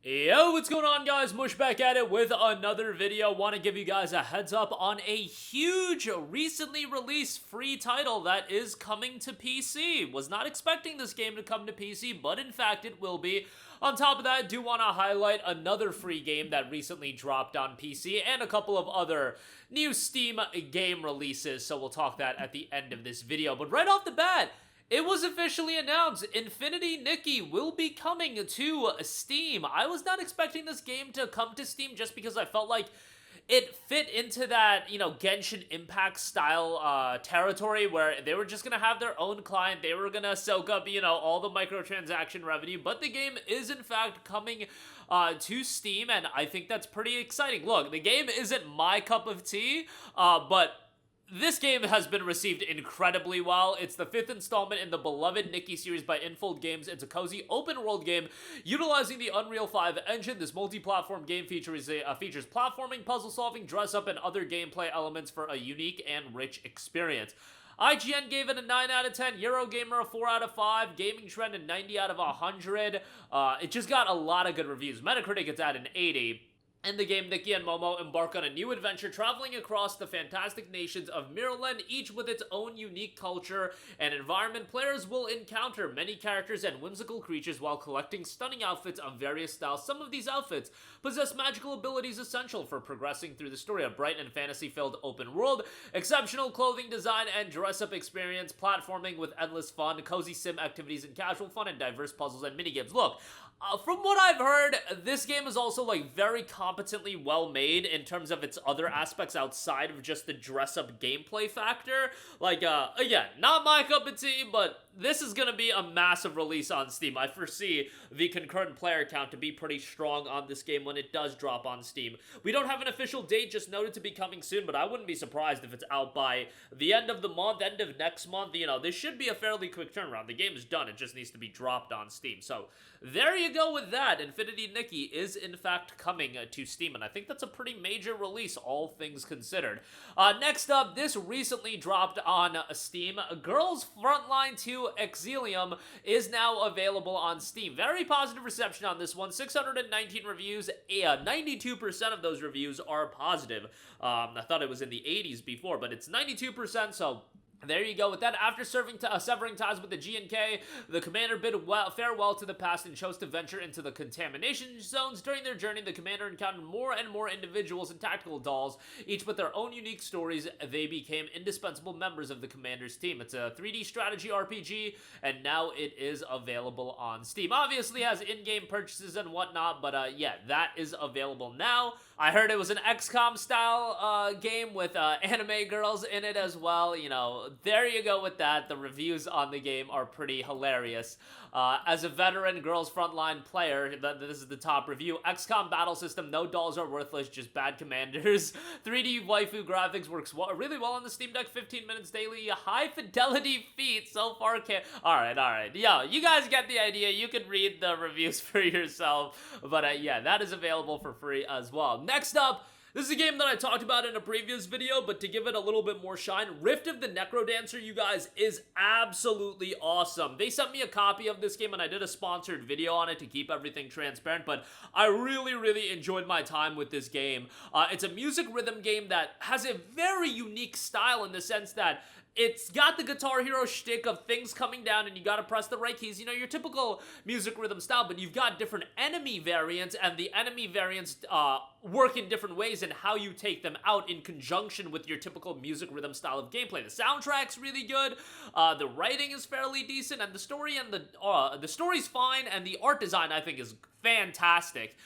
Yo, what's going on, guys? Mush back at it with another video. Want to give you guys a heads up on a huge recently released free title that is coming to PC. Was not expecting this game to come to PC, but in fact it will be. On top of that, I do want to highlight another free game that recently dropped on PC and a couple of other new Steam game releases, so we'll talk that at the end of this video. But right off the bat, it was officially announced, Nikki will be coming to Steam. I was not expecting this game to come to Steam just because I felt like it fit into that, Genshin Impact style territory where they were just going to have their own client. They were going to soak up, all the microtransaction revenue. But the game is, in fact, coming to Steam, and I think that's pretty exciting. Look, the game isn't my cup of tea, but this game has been received incredibly well. It's the 5th installment in the beloved Nikki series by Infold Games. It's a cozy open-world game utilizing the Unreal 5 engine. This multi-platform game features platforming, puzzle-solving, dress-up, and other gameplay elements for a unique and rich experience. IGN gave it a 9 out of 10, Eurogamer a 4 out of 5, Gaming Trend a 90 out of 100. It just got a lot of good reviews. Metacritic it's at an 80. In the game, Nikki and Momo embark on a new adventure traveling across the fantastic nations of Mirrorland, each with its own unique culture and environment. Players will encounter many characters and whimsical creatures while collecting stunning outfits of various styles. Some of these outfits possess magical abilities essential for progressing through the story. A bright and fantasy-filled open world, exceptional clothing design and dress-up experience, platforming with endless fun, cozy sim activities and casual fun, and diverse puzzles and minigames. Look, from what I've heard, this game is also very competently well made in terms of its other aspects outside of just the dress-up gameplay factor. Again, not my cup of tea, but this is gonna be a massive release on Steam. I foresee the concurrent player count to be pretty strong on this game when it does drop on Steam. We don't have an official date just noted to be coming soon, but I wouldn't be surprised if it's out by the end of the month, end of next month. This should be a fairly quick turnaround. The game is done. It just needs to be dropped on Steam. So there you go with that. Nikki is in fact coming to Steam, and I think that's a pretty major release, all things considered. Next up, this recently dropped on Steam. Girls Frontline 2 EXILIUM is now available on Steam. Very positive reception on this one. 619 reviews. 92% of those reviews are positive. I thought it was in the 80s before, but it's 92%, so there you go with that. After severing ties with the GNK, the commander bid farewell to the past and chose to venture into the contamination zones. During their journey, the commander encountered more and more individuals and tactical dolls, each with their own unique stories. They became indispensable members of the commander's team. It's a 3D strategy RPG, and now it is available on Steam. Obviously, it has in-game purchases and whatnot, but yeah, that is available now. I heard it was an XCOM style game with anime girls in it as well. There you go with that. The reviews on the game are pretty hilarious. As a veteran Girls Frontline player, this is the top review. XCOM battle system, no dolls are worthless, just bad commanders. 3D waifu graphics works really well on the Steam Deck, 15 minutes daily, high fidelity feat, so far Alright. Yo, you guys get the idea. You can read the reviews for yourself. But yeah, that is available for free as well. Next up, this is a game that I talked about in a previous video, but to give it a little bit more shine, Rift of the NecroDancer, you guys, is absolutely awesome. They sent me a copy of this game, and I did a sponsored video on it to keep everything transparent, but I really, really enjoyed my time with this game. It's a music rhythm game that has a very unique style in the sense that it's got the Guitar Hero shtick of things coming down and you gotta press the right keys. Your typical music rhythm style, but you've got different enemy variants, and the enemy variants work in different ways and how you take them out in conjunction with your typical music rhythm style of gameplay. The soundtrack's really good, the writing is fairly decent, and the story's fine, and the art design, I think, is fantastic.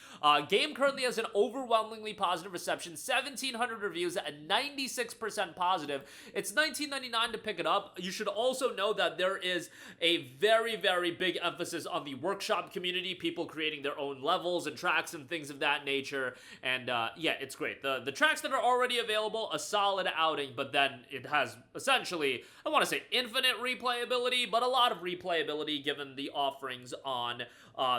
Game currently has an overwhelmingly positive reception, 1,700 reviews at 96% positive. It's $19.99 to pick it up. You should also know that there is a very, very big emphasis on the workshop community, people creating their own levels and tracks and things of that nature, and yeah, it's great. The tracks that are already available, a solid outing, but then it has essentially, I want to say infinite replayability, but a lot of replayability given the offerings on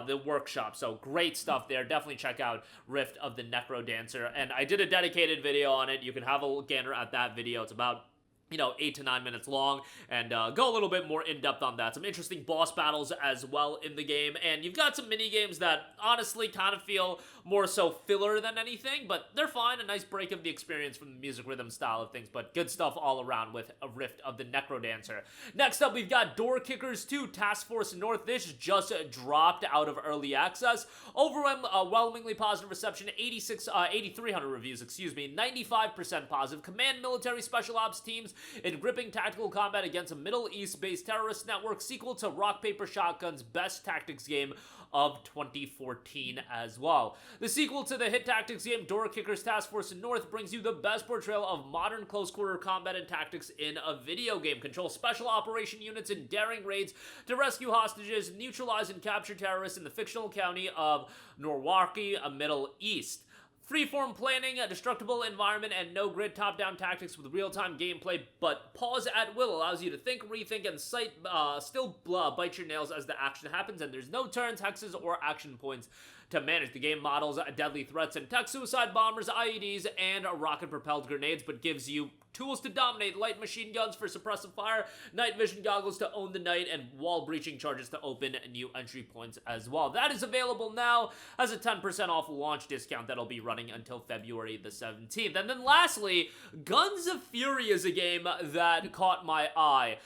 the workshop. So great stuff there. Definitely check out Rift of the NecroDancer. And I did a dedicated video on it. You can have a gander at that video. It's about 8 to 9 minutes long, and go a little bit more in-depth on that. Some interesting boss battles as well in the game, and you've got some mini-games that honestly kind of feel more so filler than anything, but they're fine. A nice break of the experience from the music rhythm style of things, but good stuff all around with a Rift of the NecroDancer. Next up, we've got Door Kickers 2 Task Force North. This just dropped out of early access. Overwhelmingly positive reception, 8,300 reviews, 95% positive. Command military special ops teams in gripping tactical combat against a Middle East-based terrorist network, sequel to Rock Paper Shotgun's best tactics game of 2014 as well. The sequel to the hit tactics game Door Kickers Task Force North brings you the best portrayal of modern close-quarter combat and tactics in a video game. Control special operation units in daring raids to rescue hostages, neutralize and capture terrorists in the fictional county of Norwalki, Middle East. Freeform planning, a destructible environment, and no-grid top-down tactics with real-time gameplay, but pause at will allows you to think, rethink, and still bite your nails as the action happens, and there's no turns, hexes, or action points to manage. The game models deadly threats and tech suicide bombers, IEDs, and rocket-propelled grenades, but gives you tools to dominate, light machine guns for suppressive fire, night vision goggles to own the night, and wall-breaching charges to open new entry points as well. That is available now as a 10% off launch discount that'll be running until February the 17th. And then lastly, Guns of Fury is a game that caught my eye.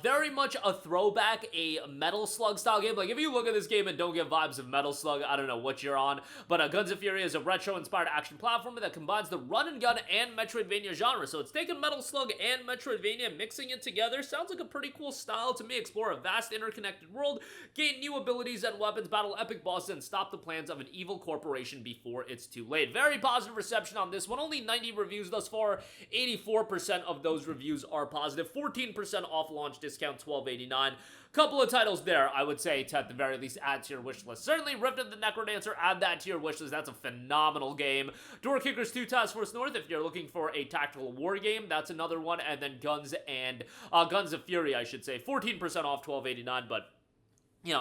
Very much a throwback, a Metal Slug style game. Like, if you look at this game and don't get vibes of Metal Slug, I don't know what you're on, but Guns of Fury is a retro-inspired action platformer that combines the run-and-gun and Metroidvania genre. So it's taken Metal Slug and Metroidvania, mixing it together. Sounds like a pretty cool style to me. Explore a vast interconnected world, gain new abilities and weapons, battle epic bosses, and stop the plans of an evil corporation before it's too late. Very positive reception on this one. Only 90 reviews thus far. 84% of those reviews are positive. 14% off launch discount, $12.89. Couple of titles there, I would say, to at the very least add to your wish list. Certainly, Rift of the NecroDancer, add that to your wish list. That's a phenomenal game. Door Kickers 2 Task Force North, if you're looking for a tactical war game, that's another one. And then Guns of Fury, I should say. 14% off, $12.89, but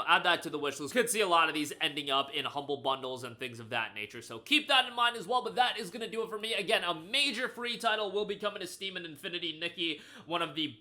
add that to the wish list. Could see a lot of these ending up in humble bundles and things of that nature, so keep that in mind as well. But that is going to do it for me. Again, a major free title will be coming to Steam and Infinity. Nikki, one of the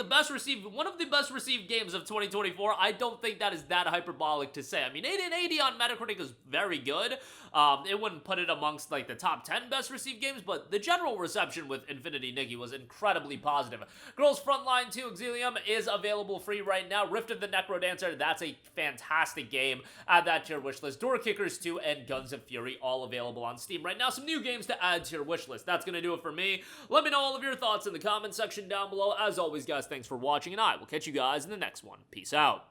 best received games of 2024. I don't think that is that hyperbolic to say. I mean, 80 on Metacritic is very good. It wouldn't put it amongst like the top 10 best received games, but the general reception with Infinity Nikki was incredibly positive. Girls Frontline 2 EXILIUM is available free right now. Rift of the NecroDancer, that's a fantastic game. Add that to your wish list. Door Kickers 2 and Guns of Fury, all available on Steam right now. Some new games to add to your wish list. That's going to do it for me. Let me know all of your thoughts in the comment section down below. As always, guys, thanks for watching, and I will catch you guys in the next one. Peace out.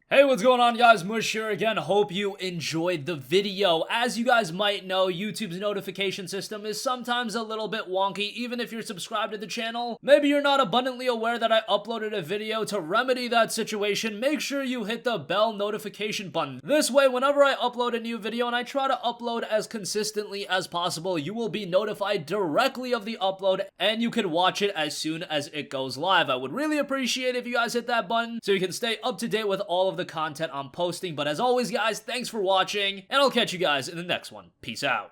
Hey, what's going on, guys? Mush here again. Hope you enjoyed the video. As you guys might know, YouTube's notification system is sometimes a little bit wonky, even if you're subscribed to the channel. Maybe you're not abundantly aware that I uploaded a video. To remedy that situation, make sure you hit the bell notification button. This way, whenever I upload a new video, and I try to upload as consistently as possible, you will be notified directly of the upload, and you can watch it as soon as it goes live. I would really appreciate it if you guys hit that button so you can stay up to date with all of the content I'm posting. But as always, guys, thanks for watching, and I'll catch you guys in the next one. Peace out.